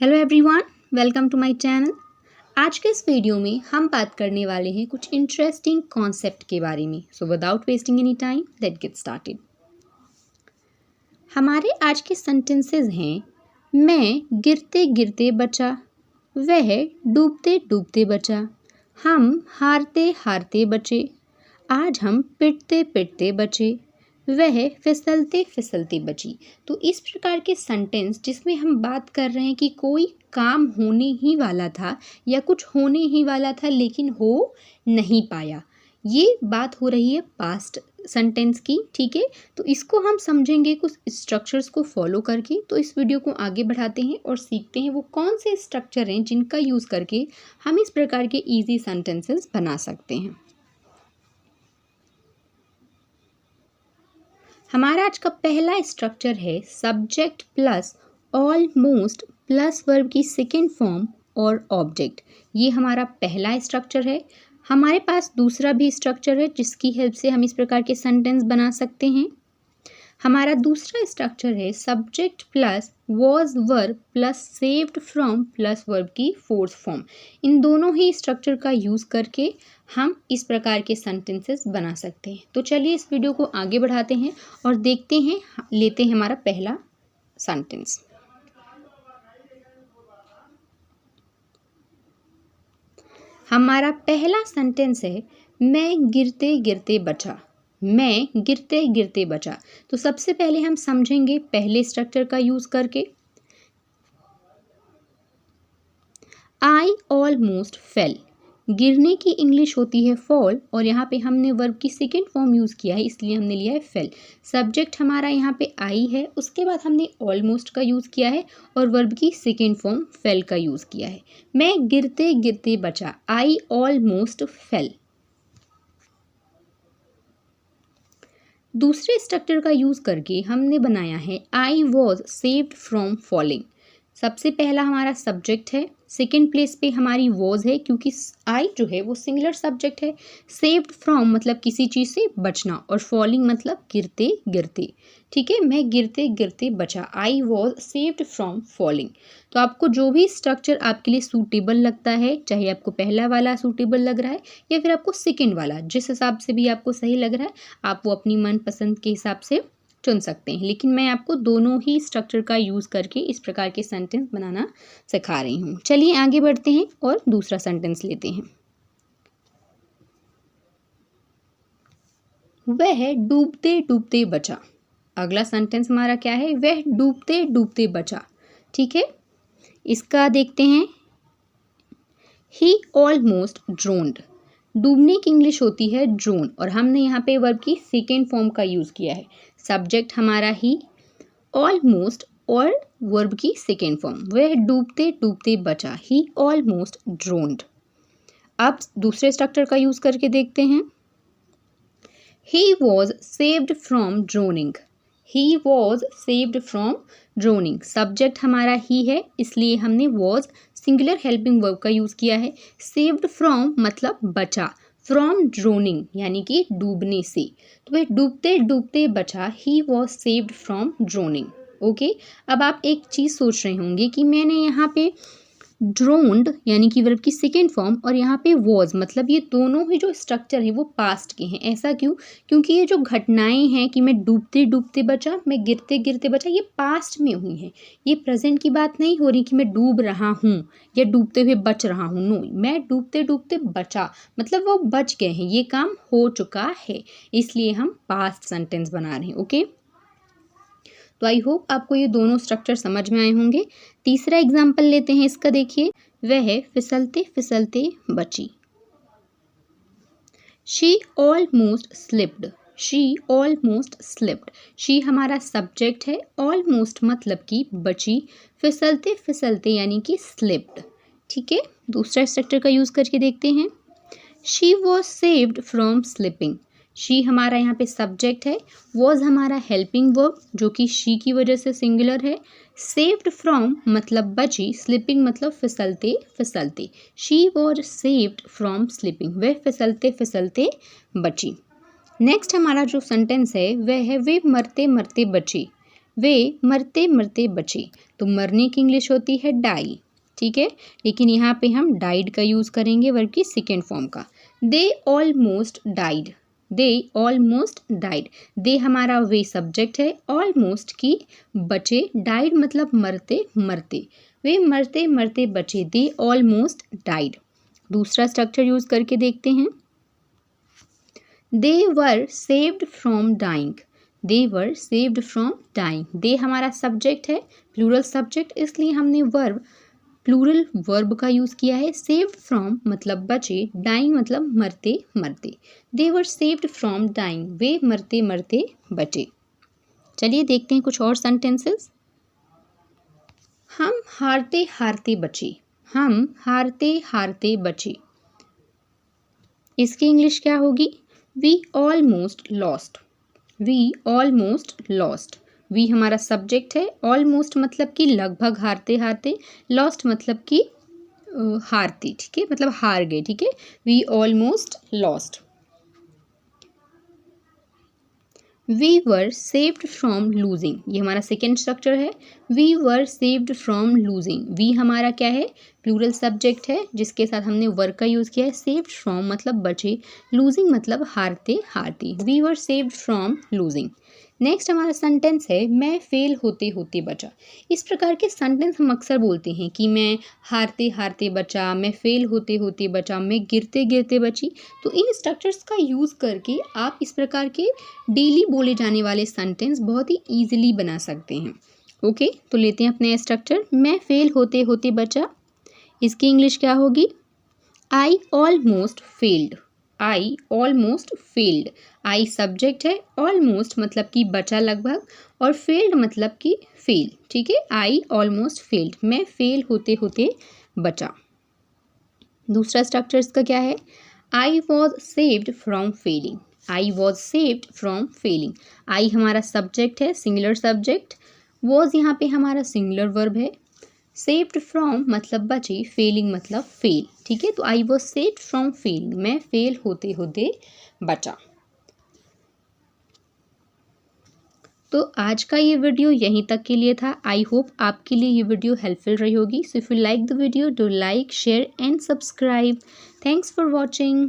Hello everyone, welcome to my channel. आज के इस वीडियो में हम बात करने वाले हैं कुछ इंटरेस्टिंग कॉन्सेप्ट के बारे में। So without wasting any time let's get started. हमारे आज के सेंटेंसेस हैं, मैं गिरते गिरते बचा, वह डूबते डूबते बचा, हम हारते हारते बचे, आज हम पिटते पिटते बचे, वह फिसलते फिसलते बची। तो इस प्रकार के सेंटेंस जिसमें हम बात कर रहे हैं कि कोई काम होने ही वाला था या कुछ होने ही वाला था लेकिन हो नहीं पाया, ये बात हो रही है पास्ट सेंटेंस की। ठीक है, तो इसको हम समझेंगे कुछ स्ट्रक्चर्स को फॉलो करके। तो इस वीडियो को आगे बढ़ाते हैं और सीखते हैं वो कौन से स्ट्रक्चर हैं जिनका यूज़ करके हम इस प्रकार के ईजी सेंटेंसेस बना सकते हैं। हमारा आज का पहला स्ट्रक्चर है subject plus almost plus verb की सेकेंड फॉर्म और ऑब्जेक्ट। ये हमारा पहला स्ट्रक्चर है। हमारे पास दूसरा भी स्ट्रक्चर है जिसकी हेल्प से हम इस प्रकार के सेंटेंस बना सकते हैं। हमारा दूसरा स्ट्रक्चर है subject plus was verb plus saved from plus verb की फोर्थ फॉर्म। इन दोनों ही स्ट्रक्चर का यूज़ करके हम इस प्रकार के सेंटेंसेस बना सकते हैं। तो चलिए इस वीडियो को आगे बढ़ाते हैं और देखते हैं, लेते हैं हमारा पहला सेंटेंस। हमारा पहला सेंटेंस है मैं गिरते गिरते बचा, मैं गिरते गिरते बचा। तो सबसे पहले हम समझेंगे पहले स्ट्रक्चर का यूज़ करके। आई ऑलमोस्ट फेल, गिरने की इंग्लिश होती है फॉल और यहाँ पे हमने वर्ब की सेकेंड फॉर्म यूज़ किया है, इसलिए हमने लिया है फेल। सब्जेक्ट हमारा यहाँ पे आई है, उसके बाद हमने ऑलमोस्ट का यूज़ किया है और वर्ब की सेकेंड फॉर्म फेल का यूज़ किया है। मैं गिरते गिरते बचा, आई ऑलमोस्ट फेल। दूसरे स्ट्रक्चर का यूज़ करके हमने बनाया है I was saved from falling. सबसे पहला हमारा सब्जेक्ट है, सेकेंड प्लेस पे हमारी वॉज है क्योंकि आई जो है वो सिंगुलर सब्जेक्ट है। सेव्ड फ्रॉम मतलब किसी चीज़ से बचना और फॉलिंग मतलब गिरते गिरते। ठीक है, मैं गिरते गिरते बचा, आई वॉज सेव्ड फ्रॉम फॉलिंग। तो आपको जो भी स्ट्रक्चर आपके लिए सूटेबल लगता है, चाहे आपको पहला वाला सूटेबल लग रहा है या फिर आपको सेकेंड वाला, जिस हिसाब से भी आपको सही लग रहा है आप वो अपनी मनपसंद के हिसाब से चुन सकते हैं। लेकिन मैं आपको दोनों ही स्ट्रक्चर का यूज़ करके इस प्रकार के सेंटेंस बनाना सिखा रही हूँ। चलिए आगे बढ़ते हैं और दूसरा सेंटेंस लेते हैं। वह डूबते डूबते बचा। अगला सेंटेंस हमारा क्या है, वह डूबते डूबते बचा। ठीक है, इसका देखते हैं। ही ऑलमोस्ट ड्रोन्ड, डूबने की इंग्लिश होती है ड्रोन और हमने यहाँ पे वर्ब की सेकेंड फॉर्म का यूज़ किया है। सब्जेक्ट हमारा ही, ऑलमोस्ट और वर्ब की सेकेंड फॉर्म। वह डूबते डूबते बचा, ही ऑलमोस्ट ड्रोन्ड। अब दूसरे स्ट्रक्चर का यूज़ करके देखते हैं। He was saved from droning, he was saved from droning. Subject हमारा ही है इसलिए हमने वॉज सिंगुलर हेल्पिंग वर्ब का यूज़ किया है। सेव्ड फ्रॉम मतलब बचा, फ्रॉम ड्रोनिंग यानी कि डूबने से। तो वह डूबते डूबते बचा, he was saved from droning. Okay, अब आप एक चीज़ सोच रहे होंगे कि मैंने यहाँ पे ड्रोन्ड यानी कि वर्ब की सेकेंड फॉर्म और यहाँ पे वॉज मतलब ये दोनों ही जो स्ट्रक्चर है वो पास्ट के हैं। ऐसा क्यों? क्योंकि ये जो घटनाएं हैं कि मैं डूबते डूबते बचा, मैं गिरते गिरते बचा, ये पास्ट में हुई हैं। ये प्रेजेंट की बात नहीं हो रही कि मैं डूब रहा हूँ या डूबते हुए बच रहा हूँ। नो, मैं डूबते डूबते बचा मतलब वो बच गए हैं, ये काम हो चुका है, इसलिए हम पास्ट सेंटेंस बना रहे हैं। ओके, तो आई होप आपको ये दोनों स्ट्रक्चर समझ में आए होंगे। तीसरा एग्जाम्पल लेते हैं इसका। देखिए, वह फिसलते फिसलते बची। She almost slipped, she almost slipped. She हमारा सब्जेक्ट है, ऑलमोस्ट मतलब कि बची, फिसलते फिसलते यानी कि स्लिप्ड। ठीक है, दूसरा स्ट्रक्चर का यूज़ करके देखते हैं। She was saved from slipping. She हमारा यहाँ पे सब्जेक्ट है, वॉज हमारा हेल्पिंग वर्ब जो कि शी की वजह से सिंगुलर है। सेव्ड फ्रॉम मतलब बची, स्लिपिंग मतलब फिसलते फिसलते। She was saved from slipping, वह फिसलते फिसलते बची। नेक्स्ट हमारा जो सेंटेंस है वह है वे मरते मरते बचे। वे मरते मरते बचे। तो मरने की इंग्लिश होती है डाई, ठीक है, लेकिन यहाँ पे हम डाइड का यूज़ करेंगे वर्ब की सेकेंड फॉर्म का। They almost died, they almost died, they हमारा वे सब्जेक्ट है, ऑलमोस्ट की बचे, डाइड मतलब मरते मरते, वे मरते मरते बचे, दे ऑलमोस्ट डाइड। दूसरा स्ट्रक्चर यूज़ करके देखते हैं। They were saved from dying, they were saved from dying, they हमारा सब्जेक्ट है, प्लूरल सब्जेक्ट, इसलिए हमने वर्ब प्लूरल वर्ब का यूज़ किया है। सेव्ड फ्रॉम मतलब बचे, डाइंग मतलब मरते मरते, दे वर सेव्ड फ्रॉम डाइंग, वे मरते मरते बचे। चलिए देखते हैं कुछ और सेंटेंसेस। हम हारते हारते बचे, हम हारते हारते बचे, इसकी इंग्लिश क्या होगी? We almost lost, we almost lost, we हमारा सब्जेक्ट है, ऑलमोस्ट मतलब कि लगभग हारते हारते, लॉस्ट मतलब कि हारती, ठीक है, मतलब हार गए, ठीक है, we almost lost. We were saved from losing, ये हमारा सेकेंड स्ट्रक्चर है। We were saved from losing, we हमारा क्या है? प्लूरल सब्जेक्ट है जिसके साथ हमने वर्ब का यूज़ किया है। सेव्ड फ्रॉम मतलब बचे, लूजिंग मतलब हारते हारती, we were saved from losing. Next हमारा सेंटेंस है मैं फेल होते होते बचा। इस प्रकार के सेंटेंस हम अक्सर बोलते हैं कि मैं हारते हारते बचा, मैं फेल होते होते बचा, मैं गिरते गिरते बची। तो इन स्ट्रक्चर्स का यूज़ करके आप इस प्रकार के डेली बोले जाने वाले सेंटेंस बहुत ही ईजिली बना सकते हैं। ओके, तो लेते हैं अपने स्ट्रक्चर। मैं फेल होते होते बचा, इसकी इंग्लिश क्या होगी? आई almost failed, I almost failed, I subject है, ऑलमोस्ट मतलब कि बचा लगभग, और फेल्ड मतलब कि फेल, ठीक है, आई ऑलमोस्ट फेल्ड, मैं फेल होते होते बचा। दूसरा स्ट्रक्चर इसका क्या है? I was saved from failing, I was saved from failing, I हमारा सब्जेक्ट है, सिंगुलर सब्जेक्ट, वॉज यहाँ पे हमारा सिंगुलर वर्ब है, सेव्ड फ्रॉम मतलब बचे, फेलिंग मतलब फेल, ठीक है, तो I was saved from failing, मैं फेल होते होते बचा। तो आज का ये वीडियो यहीं तक के लिए था। आई होप आपके लिए ये वीडियो हेल्पफुल रही होगी। So if you like the video, do like, share and subscribe. Thanks for watching.